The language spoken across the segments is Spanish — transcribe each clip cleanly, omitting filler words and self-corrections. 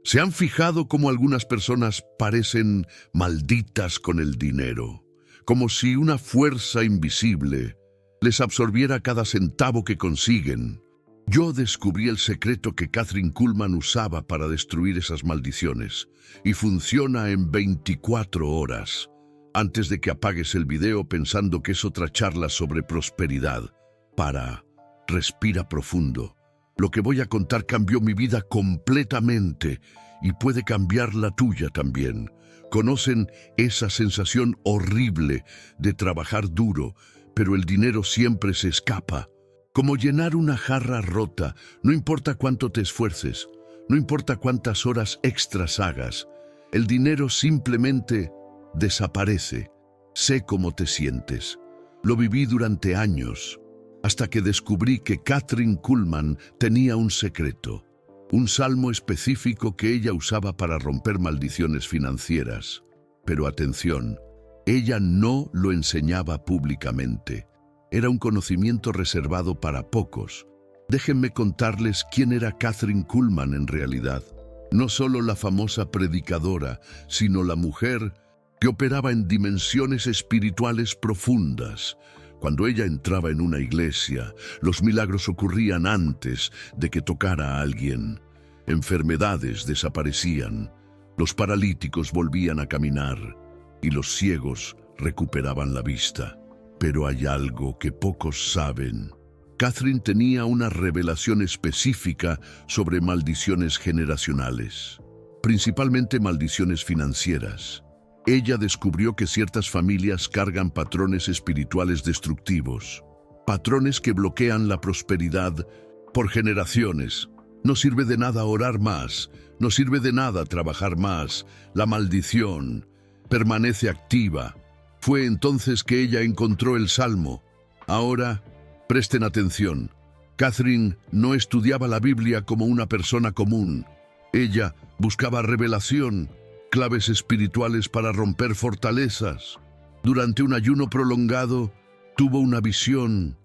¿Se han fijado cómo algunas personas parecen malditas con el dinero? Como si una fuerza invisible les absorbiera cada centavo que consiguen. Yo descubrí el secreto que Kathryn Kuhlman usaba para destruir esas maldiciones, y funciona en 24 horas. Antes de que apagues el video pensando que es otra charla sobre prosperidad, respira profundo. Lo que voy a contar cambió mi vida completamente y puede cambiar la tuya también. ¿Conocen esa sensación horrible de trabajar duro, pero el dinero siempre se escapa? Como llenar una jarra rota, no importa cuánto te esfuerces, no importa cuántas horas extras hagas, el dinero simplemente desaparece. Sé cómo te sientes. Lo viví durante años, hasta que descubrí que Kathryn Kuhlman tenía un secreto, un salmo específico que ella usaba para romper maldiciones financieras. Pero atención, ella no lo enseñaba públicamente. Era un conocimiento reservado para pocos. Déjenme contarles quién era Kathryn Kuhlman en realidad. No solo la famosa predicadora, sino la mujer que operaba en dimensiones espirituales profundas. Cuando ella entraba en una iglesia, los milagros ocurrían antes de que tocara a alguien. Enfermedades desaparecían, los paralíticos volvían a caminar y los ciegos recuperaban la vista. Pero hay algo que pocos saben. Kathryn tenía una revelación específica sobre maldiciones generacionales, principalmente maldiciones financieras. Ella descubrió que ciertas familias cargan patrones espirituales destructivos, patrones que bloquean la prosperidad por generaciones. No sirve de nada orar más, no sirve de nada trabajar más, la maldición permanece activa. Fue entonces que ella encontró el Salmo. Ahora, presten atención. Kathryn no estudiaba la Biblia como una persona común. Ella buscaba revelación, claves espirituales para romper fortalezas. Durante un ayuno prolongado, tuvo una visión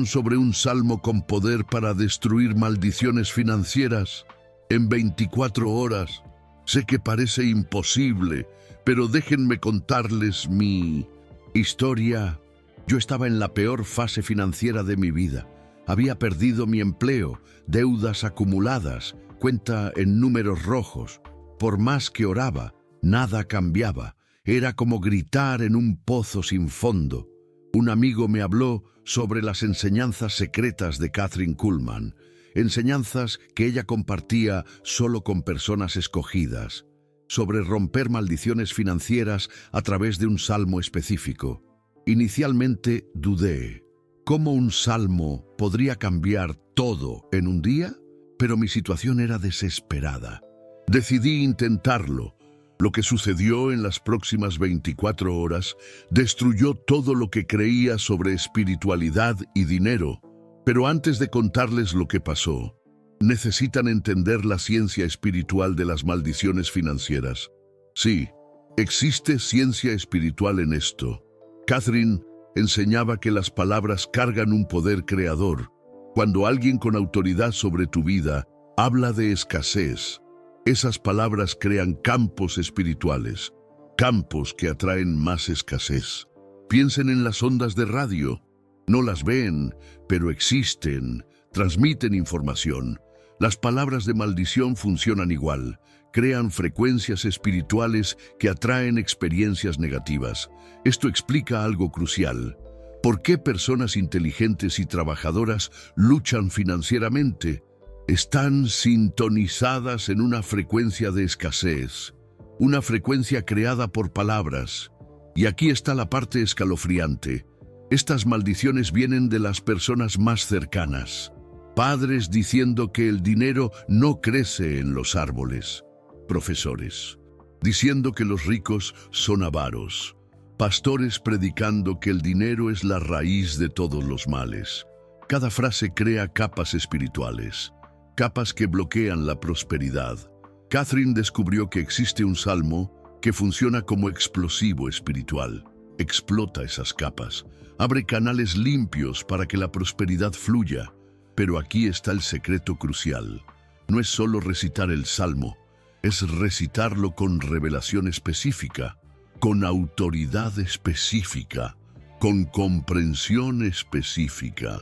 sobre un salmo con poder para destruir maldiciones financieras en 24 horas. Sé que parece imposible, pero déjenme contarles mi historia. Yo estaba en la peor fase financiera de mi vida. Había perdido mi empleo, deudas acumuladas, cuenta en números rojos. Por más que oraba, nada cambiaba. Era como gritar en un pozo sin fondo. Un amigo me habló sobre las enseñanzas secretas de Kathryn Kuhlman, enseñanzas que ella compartía solo con personas escogidas, sobre romper maldiciones financieras a través de un salmo específico. Inicialmente dudé. ¿Cómo un salmo podría cambiar todo en un día? Pero mi situación era desesperada. Decidí intentarlo. Lo que sucedió en las próximas 24 horas destruyó todo lo que creía sobre espiritualidad y dinero. Pero antes de contarles lo que pasó, necesitan entender la ciencia espiritual de las maldiciones financieras. Sí, existe ciencia espiritual en esto. Kathryn enseñaba que las palabras cargan un poder creador. Cuando alguien con autoridad sobre tu vida habla de escasez, esas palabras crean campos espirituales, campos que atraen más escasez. Piensen en las ondas de radio. No las ven, pero existen, transmiten información. Las palabras de maldición funcionan igual, crean frecuencias espirituales que atraen experiencias negativas. Esto explica algo crucial. ¿Por qué personas inteligentes y trabajadoras luchan financieramente? Están sintonizadas en una frecuencia de escasez, una frecuencia creada por palabras. Y aquí está la parte escalofriante. Estas maldiciones vienen de las personas más cercanas. Padres diciendo que el dinero no crece en los árboles. Profesores diciendo que los ricos son avaros. Pastores predicando que el dinero es la raíz de todos los males. Cada frase crea capas espirituales, capas que bloquean la prosperidad. Kathryn descubrió que existe un salmo que funciona como explosivo espiritual. Explota esas capas, abre canales limpios para que la prosperidad fluya. Pero aquí está el secreto crucial. no es solo recitar el salmo, es recitarlo con revelación específica, con autoridad específica, con comprensión específica.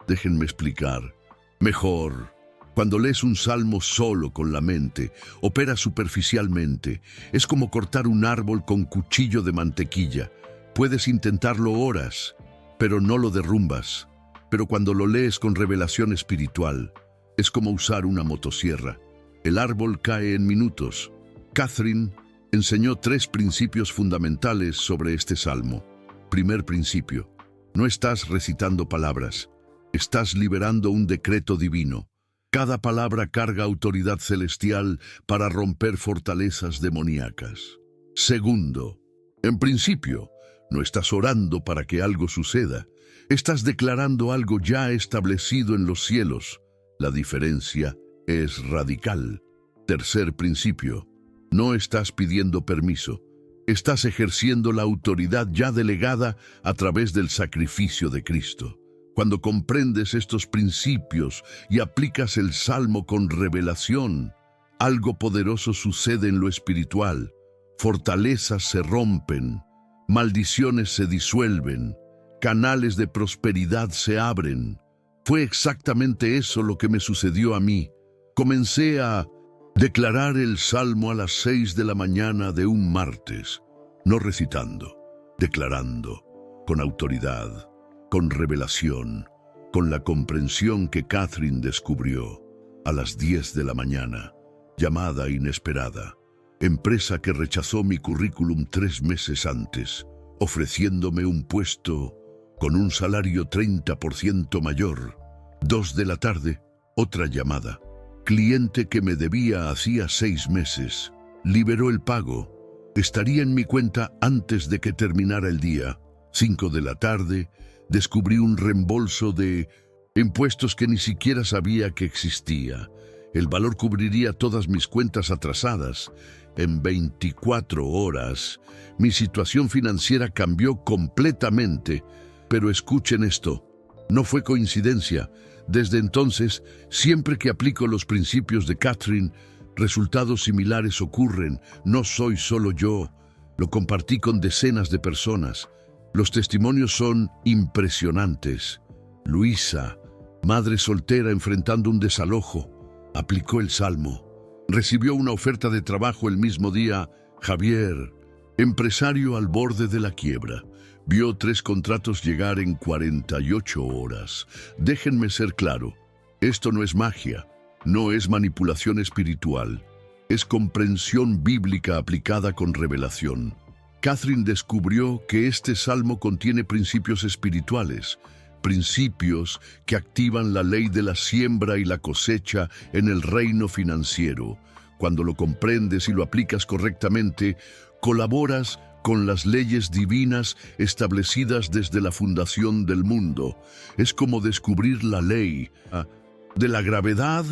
Déjenme explicar. Mejor, cuando lees un salmo solo con la mente, opera superficialmente. Es como cortar un árbol con cuchillo de mantequilla. Puedes intentarlo horas, pero no lo derrumbas. Pero cuando lo lees con revelación espiritual, es como usar una motosierra. El árbol cae en minutos. Catherine enseñó 3 principios fundamentales sobre este salmo. Primer principio: no estás recitando palabras, estás liberando un decreto divino. Cada palabra carga autoridad celestial para romper fortalezas demoníacas. Segundo, en principio, no estás orando para que algo suceda, estás declarando algo ya establecido en los cielos. La diferencia es radical. Tercer principio, no estás pidiendo permiso, estás ejerciendo la autoridad ya delegada a través del sacrificio de Cristo. Cuando comprendes estos principios y aplicas el salmo con revelación, algo poderoso sucede en lo espiritual. Fortalezas se rompen, maldiciones se disuelven, canales de prosperidad se abren. Fue exactamente eso lo que me sucedió a mí. Comencé a declarar el salmo a las 6 de la mañana de un martes, no recitando, declarando, con autoridad, con revelación, con la comprensión que Catherine descubrió. A las 10 de la mañana, llamada inesperada, empresa que rechazó mi currículum 3 meses antes, ofreciéndome un puesto con un salario 30% mayor. 2 de la tarde, otra llamada. Cliente que me debía hacía 6 meses. Liberó el pago. Estaría en mi cuenta antes de que terminara el día. 5 de la tarde, descubrí un reembolso de impuestos que ni siquiera sabía que existía. El valor cubriría todas mis cuentas atrasadas. En 24 horas, mi situación financiera cambió completamente. Pero escuchen esto, no fue coincidencia. Desde entonces, siempre que aplico los principios de Catherine, resultados similares ocurren. No soy solo yo, lo compartí con decenas de personas. Los testimonios son impresionantes. Luisa, madre soltera enfrentando un desalojo, aplicó el salmo. Recibió una oferta de trabajo el mismo día. Javier, empresario al borde de la quiebra, vio 3 contratos llegar en 48 horas. Déjenme ser claro, esto no es magia, no es manipulación espiritual, es comprensión bíblica aplicada con revelación. Catherine descubrió que este salmo contiene principios espirituales, principios que activan la ley de la siembra y la cosecha en el reino financiero. Cuando lo comprendes y lo aplicas correctamente, colaboras con las leyes divinas establecidas desde la fundación del mundo. Es como descubrir la ley de la gravedad.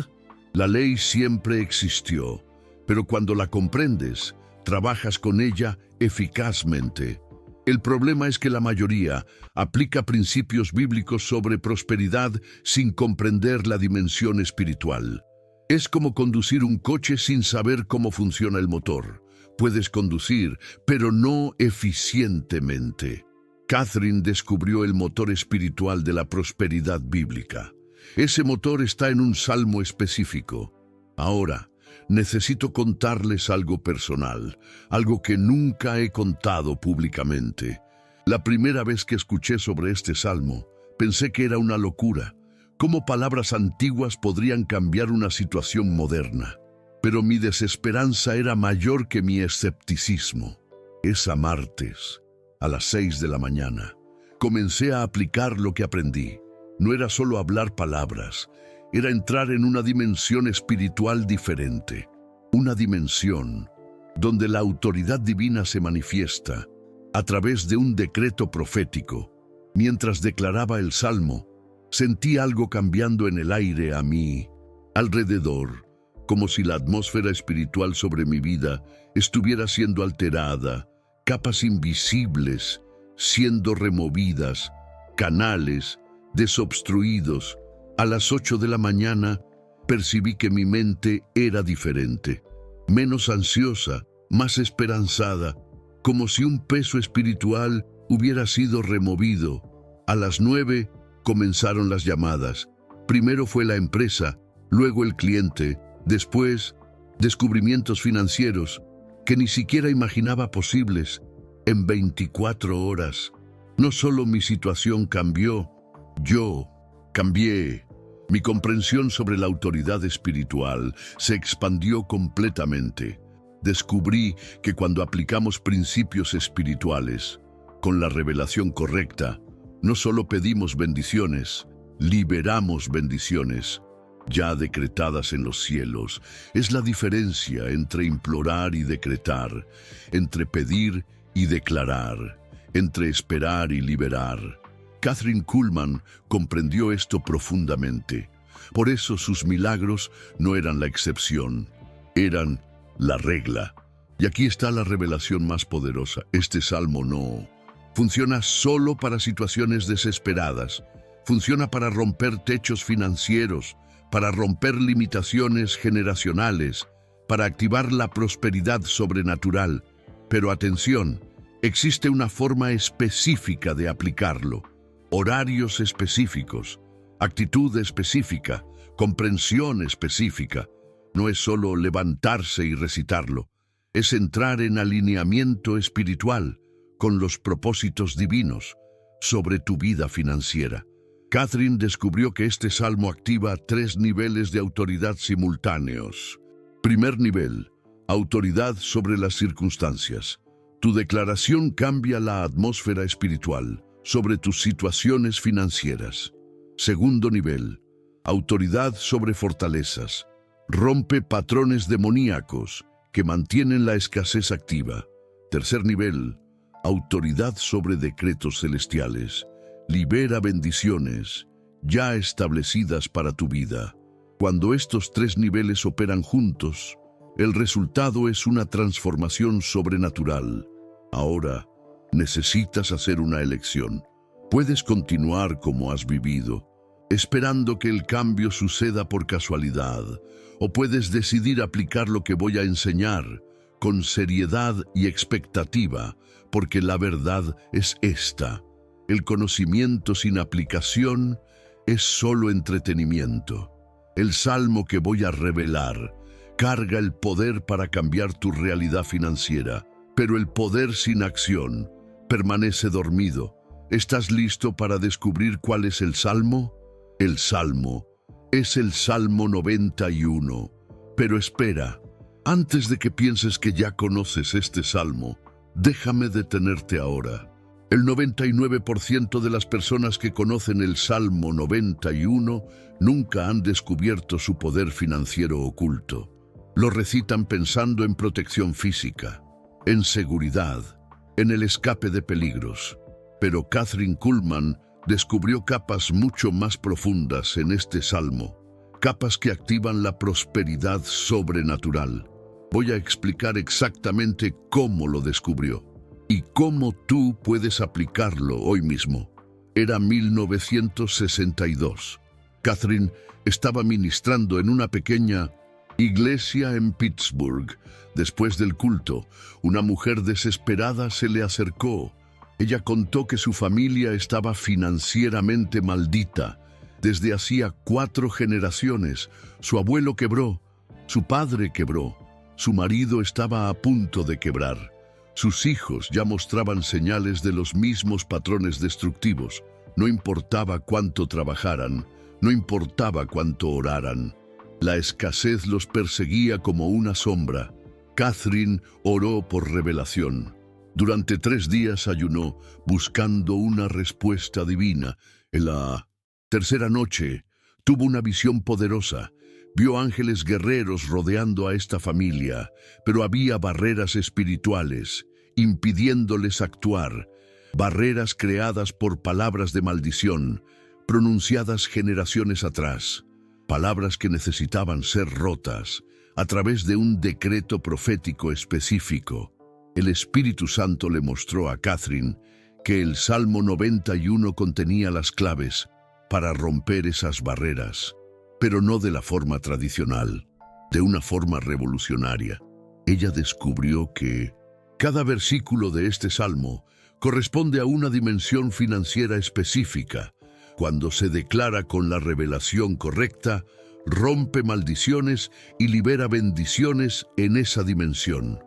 La ley siempre existió, pero cuando la comprendes, trabajas con ella eficazmente. El problema es que la mayoría aplica principios bíblicos sobre prosperidad sin comprender la dimensión espiritual. Es como conducir un coche sin saber cómo funciona el motor. Puedes conducir, pero no eficientemente. Catherine descubrió el motor espiritual de la prosperidad bíblica. Ese motor está en un salmo específico. Ahora, necesito contarles algo personal, algo que nunca he contado públicamente. La primera vez que escuché sobre este salmo, pensé que era una locura. ¿Cómo palabras antiguas podrían cambiar una situación moderna? Pero mi desesperanza era mayor que mi escepticismo. Esa martes, a las 6 de la mañana, comencé a aplicar lo que aprendí. No era solo hablar palabras, era entrar en una dimensión espiritual diferente. Una dimensión donde la autoridad divina se manifiesta a través de un decreto profético. Mientras declaraba el salmo, sentí algo cambiando en el aire a mi alrededor, como si la atmósfera espiritual sobre mi vida estuviera siendo alterada, capas invisibles siendo removidas, canales desobstruidos. A las 8 de la mañana percibí que mi mente era diferente, menos ansiosa, más esperanzada, como si un peso espiritual hubiera sido removido. A las 9 comenzaron las llamadas. Primero fue la empresa, luego el cliente, después descubrimientos financieros que ni siquiera imaginaba posibles. En 24 horas, no solo mi situación cambió, yo cambié. Mi comprensión sobre la autoridad espiritual se expandió completamente. Descubrí que cuando aplicamos principios espirituales con la revelación correcta, no solo pedimos bendiciones, liberamos bendiciones ya decretadas en los cielos. Es la diferencia entre implorar y decretar, entre pedir y declarar, entre esperar y liberar. Kathryn Kuhlman comprendió esto profundamente. Por eso sus milagros no eran la excepción, eran la regla. Y aquí está la revelación más poderosa. Este salmo no funciona solo para situaciones desesperadas. Funciona para romper techos financieros, para romper limitaciones generacionales, para activar la prosperidad sobrenatural. Pero atención, existe una forma específica de aplicarlo. Horarios específicos, actitud específica, comprensión específica. No es solo levantarse y recitarlo, es entrar en alineamiento espiritual con los propósitos divinos sobre tu vida financiera. Kathryn descubrió que este salmo activa 3 niveles de autoridad simultáneos. Primer nivel, autoridad sobre las circunstancias. Tu declaración cambia la atmósfera espiritual sobre tus situaciones financieras. Segundo nivel, autoridad sobre fortalezas. Rompe patrones demoníacos que mantienen la escasez activa. Tercer nivel, autoridad sobre decretos celestiales. Libera bendiciones ya establecidas para tu vida. Cuando estos 3 niveles operan juntos, el resultado es una transformación sobrenatural. Ahora, necesitas hacer una elección. Puedes continuar como has vivido, esperando que el cambio suceda por casualidad, o puedes decidir aplicar lo que voy a enseñar con seriedad y expectativa, porque la verdad es esta. El conocimiento sin aplicación es solo entretenimiento. El salmo que voy a revelar carga el poder para cambiar tu realidad financiera, pero el poder sin acción permanece dormido. ¿Estás listo para descubrir cuál es el salmo? El salmo es el Salmo 91. Pero espera, antes de que pienses que ya conoces este salmo, déjame detenerte ahora. El 99% de las personas que conocen el Salmo 91 nunca han descubierto su poder financiero oculto. Lo recitan pensando en protección física, en seguridad, en el escape de peligros. Pero Kathryn Kuhlman descubrió capas mucho más profundas en este salmo, capas que activan la prosperidad sobrenatural. Voy a explicar exactamente cómo lo descubrió y cómo tú puedes aplicarlo hoy mismo. Era 1962. Kathryn estaba ministrando en una pequeña iglesia en Pittsburgh. Después del culto, una mujer desesperada se le acercó. Ella contó que su familia estaba financieramente maldita. Desde hacía 4 generaciones, su abuelo quebró, su padre quebró, su marido estaba a punto de quebrar. Sus hijos ya mostraban señales de los mismos patrones destructivos. No importaba cuánto trabajaran, no importaba cuánto oraran. La escasez los perseguía como una sombra. Kathryn oró por revelación. Durante 3 días ayunó, buscando una respuesta divina. En la tercera noche, tuvo una visión poderosa. Vio ángeles guerreros rodeando a esta familia, pero había barreras espirituales, impidiéndoles actuar. Barreras creadas por palabras de maldición, pronunciadas generaciones atrás. Palabras que necesitaban ser rotas a través de un decreto profético específico. El Espíritu Santo le mostró a Kathryn que el Salmo 91 contenía las claves para romper esas barreras. pero no de la forma tradicional, de una forma revolucionaria. Ella descubrió que cada versículo de este salmo corresponde a una dimensión financiera específica. Cuando se declara con la revelación correcta, rompe maldiciones y libera bendiciones en esa dimensión.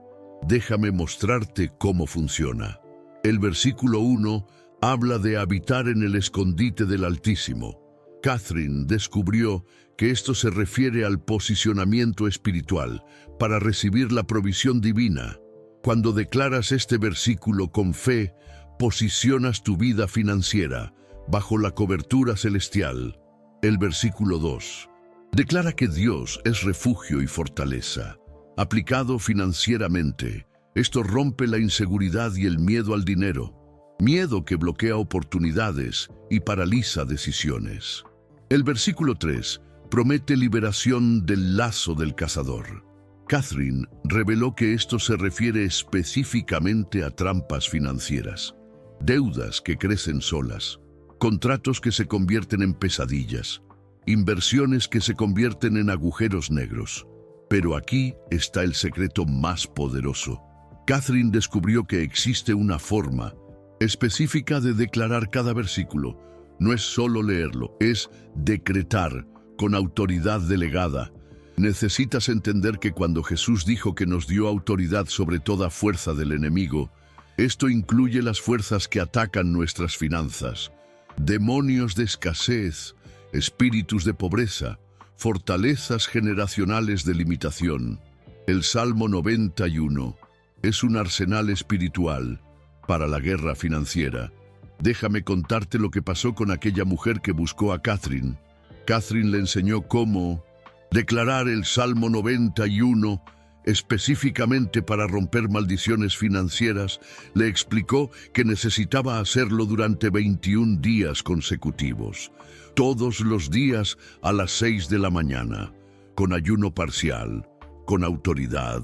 Déjame mostrarte cómo funciona. El versículo 1 habla de habitar en el escondite del Altísimo. Catherine descubrió que esto se refiere al posicionamiento espiritual para recibir la provisión divina. Cuando declaras este versículo con fe, posicionas tu vida financiera bajo la cobertura celestial. El versículo 2 declara que Dios es refugio y fortaleza. Aplicado financieramente, esto rompe la inseguridad y el miedo al dinero, miedo que bloquea oportunidades y paraliza decisiones. El versículo 3 promete liberación del lazo del cazador. Catherine reveló que esto se refiere específicamente a trampas financieras, deudas que crecen solas, contratos que se convierten en pesadillas, inversiones que se convierten en agujeros negros. Pero aquí está el secreto más poderoso. Catherine descubrió que existe una forma específica de declarar cada versículo. No es solo leerlo, es decretar con autoridad delegada. Necesitas entender que cuando Jesús dijo que nos dio autoridad sobre toda fuerza del enemigo, esto incluye las fuerzas que atacan nuestras finanzas, demonios de escasez, espíritus de pobreza, fortalezas generacionales de limitación. El Salmo 91 es un arsenal espiritual para la guerra financiera. Déjame contarte lo que pasó con aquella mujer que buscó a Catherine. Catherine le enseñó cómo declarar el Salmo 91 específicamente para romper maldiciones financieras. Le explicó que necesitaba hacerlo durante 21 días consecutivos, todos los días a las 6 de la mañana, con ayuno parcial, con autoridad,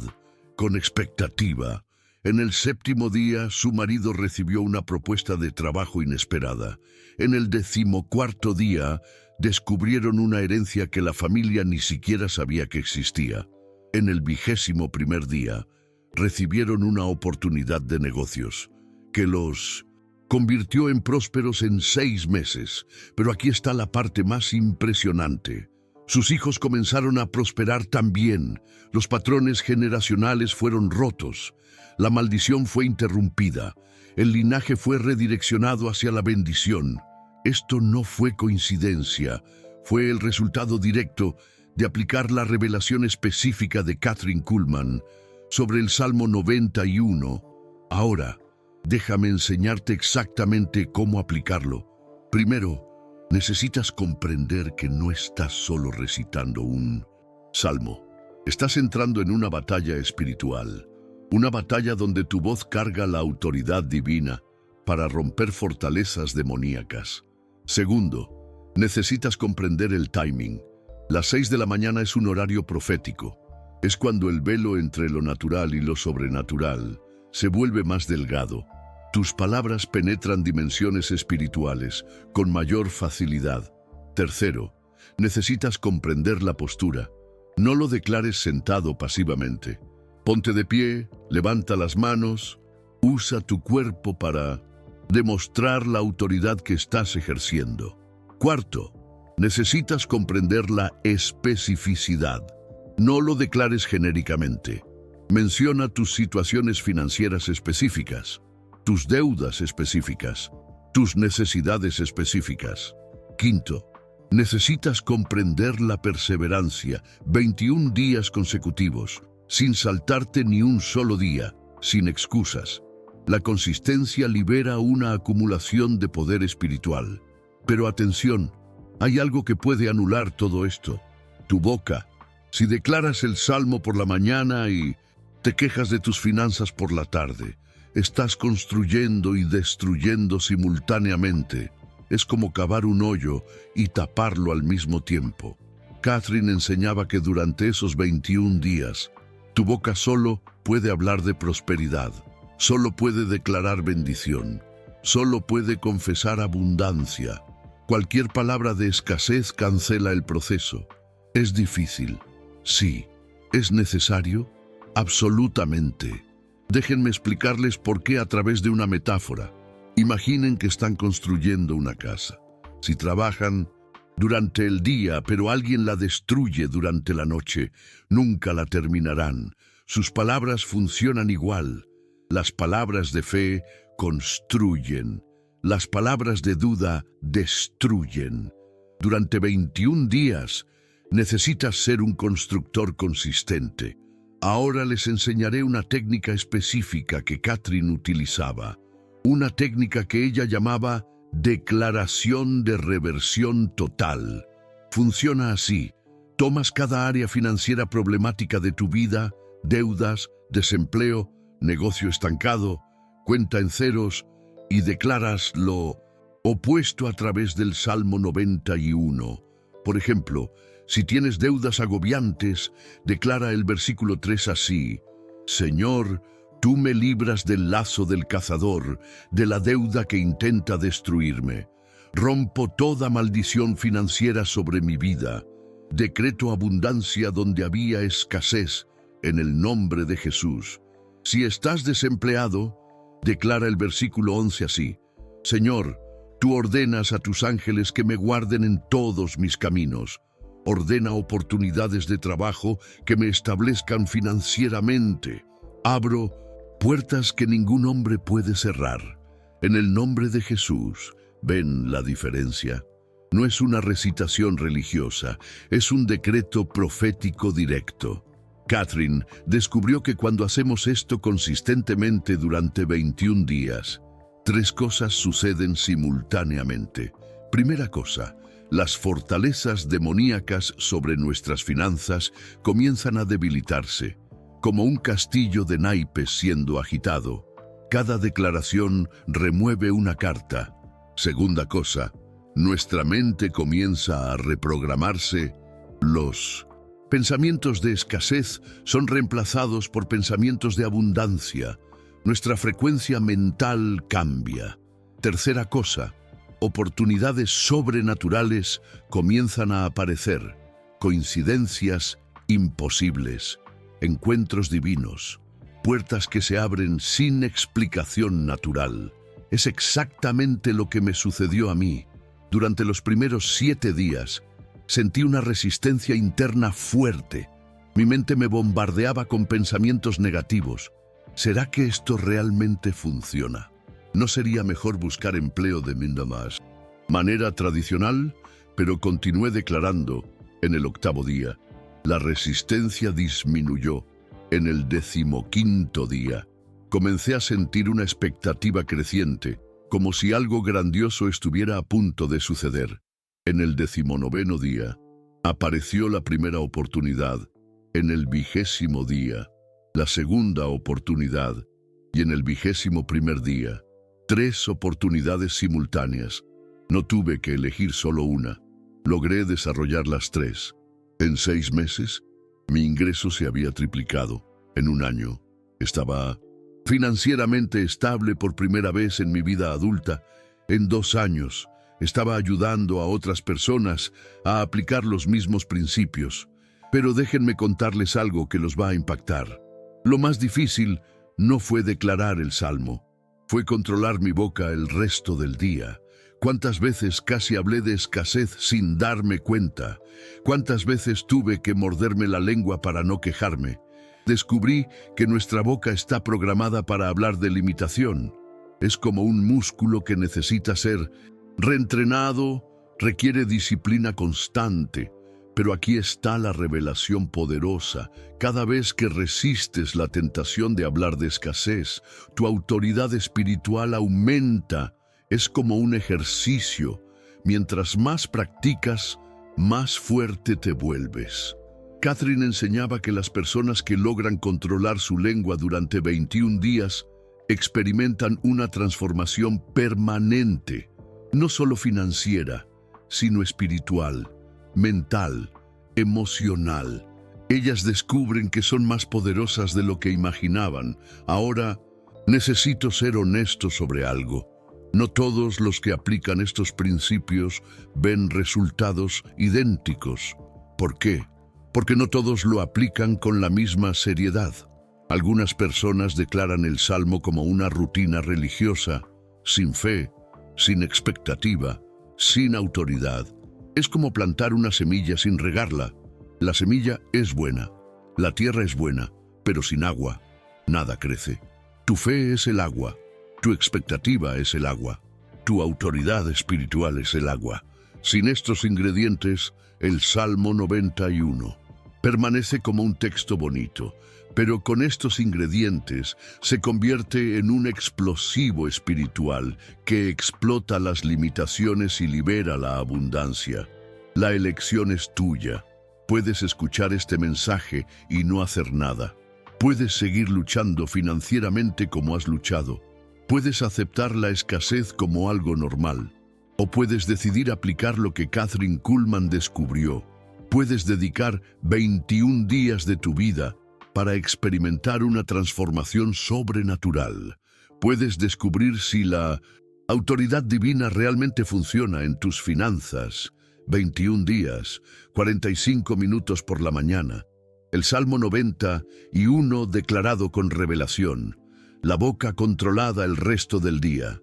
con expectativa. En el 7º día, su marido recibió una propuesta de trabajo inesperada. En el 14º día, descubrieron una herencia que la familia ni siquiera sabía que existía. En el 21º día, recibieron una oportunidad de negocios que los convirtió en prósperos en 6 meses. Pero aquí está la parte más impresionante. Sus hijos comenzaron a prosperar también. Los patrones generacionales fueron rotos. La maldición fue interrumpida. El linaje fue redireccionado hacia la bendición. Esto no fue coincidencia. Fue el resultado directo de aplicar la revelación específica de Kathryn Kuhlman sobre el Salmo 91. Ahora, déjame enseñarte exactamente cómo aplicarlo. Primero, necesitas comprender que no estás solo recitando un salmo. Estás entrando en una batalla espiritual, una batalla donde tu voz carga la autoridad divina para romper fortalezas demoníacas. Segundo, necesitas comprender el timing. Las 6 de la mañana es un horario profético. Es cuando el velo entre lo natural y lo sobrenatural se vuelve más delgado. Tus palabras penetran dimensiones espirituales con mayor facilidad. Tercero, necesitas comprender la postura. No lo declares sentado pasivamente. Ponte de pie, levanta las manos, usa tu cuerpo para demostrar la autoridad que estás ejerciendo. Cuarto, necesitas comprender la especificidad. No lo declares genéricamente. Menciona tus situaciones financieras específicas, tus deudas específicas, tus necesidades específicas. Quinto, necesitas comprender la perseverancia, 21 días consecutivos, sin saltarte ni un solo día, sin excusas. La consistencia libera una acumulación de poder espiritual. Pero atención, hay algo que puede anular todo esto: tu boca. Si declaras el salmo por la mañana y te quejas de tus finanzas por la tarde, estás construyendo y destruyendo simultáneamente. Es como cavar un hoyo y taparlo al mismo tiempo. Catherine enseñaba que durante esos 21 días, tu boca solo puede hablar de prosperidad, solo puede declarar bendición, solo puede confesar abundancia. Cualquier palabra de escasez cancela el proceso. Es difícil. Sí. ¿Es necesario? Absolutamente. Déjenme explicarles por qué a través de una metáfora. Imaginen que están construyendo una casa. Si trabajan durante el día, pero alguien la destruye durante la noche, nunca la terminarán. Sus palabras funcionan igual. Las palabras de fe construyen. Las palabras de duda destruyen. Durante 21 días necesitas ser un constructor consistente. Ahora les enseñaré una técnica específica que Catherine utilizaba. Una técnica que ella llamaba declaración de reversión total. Funciona así. Tomas cada área financiera problemática de tu vida, deudas, desempleo, negocio estancado, cuenta en ceros, y declaras lo opuesto a través del Salmo 91. Por ejemplo, si tienes deudas agobiantes, declara el versículo 3 así: Señor, tú me libras del lazo del cazador, de la deuda que intenta destruirme. Rompo toda maldición financiera sobre mi vida. Decreto abundancia donde había escasez, en el nombre de Jesús. Si estás desempleado, declara el versículo 11 así: Señor, tú ordenas a tus ángeles que me guarden en todos mis caminos. Ordena oportunidades de trabajo que me establezcan financieramente. Abro puertas que ningún hombre puede cerrar. En el nombre de Jesús. ¿Ven la diferencia? No es una recitación religiosa, es un decreto profético directo. Catherine descubrió que cuando hacemos esto consistentemente durante 21 días, 3 cosas suceden simultáneamente. Primera cosa, las fortalezas demoníacas sobre nuestras finanzas comienzan a debilitarse, como un castillo de naipes siendo agitado. Cada declaración remueve una carta. Segunda cosa, nuestra mente comienza a reprogramarse. Los pensamientos de escasez son reemplazados por pensamientos de abundancia. Nuestra frecuencia mental cambia. Tercera cosa, oportunidades sobrenaturales comienzan a aparecer. Coincidencias imposibles. Encuentros divinos. Puertas que se abren sin explicación natural. Es exactamente lo que me sucedió a mí. Durante los primeros 7 días, sentí una resistencia interna fuerte. Mi mente me bombardeaba con pensamientos negativos. ¿Será que esto realmente funciona? ¿No sería mejor buscar empleo de manera tradicional? Pero continué declarando. En el 8º día, la resistencia disminuyó. En el 15º día, comencé a sentir una expectativa creciente, como si algo grandioso estuviera a punto de suceder. En el 19º día, apareció la primera oportunidad. En el 20º día, la segunda oportunidad. Y en el 21º día, 3 oportunidades simultáneas. No tuve que elegir solo una. Logré desarrollar las 3. En 6 meses, mi ingreso se había triplicado. En un año, estaba financieramente estable por primera vez en mi vida adulta. En 2 años, estaba ayudando a otras personas a aplicar los mismos principios. Pero déjenme contarles algo que los va a impactar. Lo más difícil no fue declarar el salmo, fue controlar mi boca el resto del día. ¿Cuántas veces casi hablé de escasez sin darme cuenta? ¿Cuántas veces tuve que morderme la lengua para no quejarme? Descubrí que nuestra boca está programada para hablar de limitación. Es como un músculo que necesita ser reentrenado, requiere disciplina constante. Pero aquí está la revelación poderosa. Cada vez que resistes la tentación de hablar de escasez, tu autoridad espiritual aumenta. Es como un ejercicio. Mientras más practicas, más fuerte te vuelves. Catherine enseñaba que las personas que logran controlar su lengua durante 21 días experimentan una transformación permanente, no solo financiera, sino espiritual, mental, emocional. Ellas descubren que son más poderosas de lo que imaginaban. Ahora, necesito ser honesto sobre algo. No todos los que aplican estos principios ven resultados idénticos. ¿Por qué? Porque no todos lo aplican con la misma seriedad. Algunas personas declaran el Salmo como una rutina religiosa, sin fe, sin expectativa, sin autoridad. Es como plantar una semilla sin regarla. La semilla es buena, la tierra es buena, pero sin agua, nada crece. Tu fe es el agua, tu expectativa es el agua, tu autoridad espiritual es el agua. Sin estos ingredientes, el Salmo 91 permanece como un texto bonito, pero con estos ingredientes se convierte en un explosivo espiritual que explota las limitaciones y libera la abundancia. La elección es tuya. Puedes escuchar este mensaje y no hacer nada. Puedes seguir luchando financieramente como has luchado. Puedes aceptar la escasez como algo normal. O puedes decidir aplicar lo que Kathryn Kuhlman descubrió. Puedes dedicar 21 días de tu vida para experimentar una transformación sobrenatural. Puedes descubrir si la autoridad divina realmente funciona en tus finanzas. 21 días, 45 minutos por la mañana. El Salmo 91 declarado con revelación. La boca controlada el resto del día.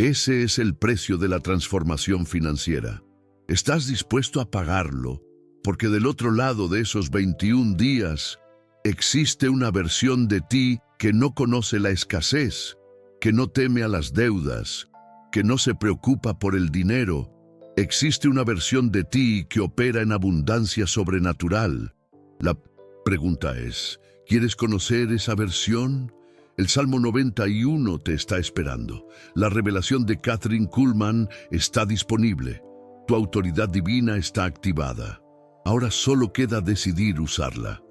Ese es el precio de la transformación financiera. ¿Estás dispuesto a pagarlo? Porque del otro lado de esos 21 días existe una versión de ti que no conoce la escasez, que no teme a las deudas, que no se preocupa por el dinero. Existe una versión de ti que opera en abundancia sobrenatural. La pregunta es, ¿quieres conocer esa versión? El Salmo 91 te está esperando. La revelación de Kathryn Kuhlman está disponible. Tu autoridad divina está activada. Ahora solo queda decidir usarla.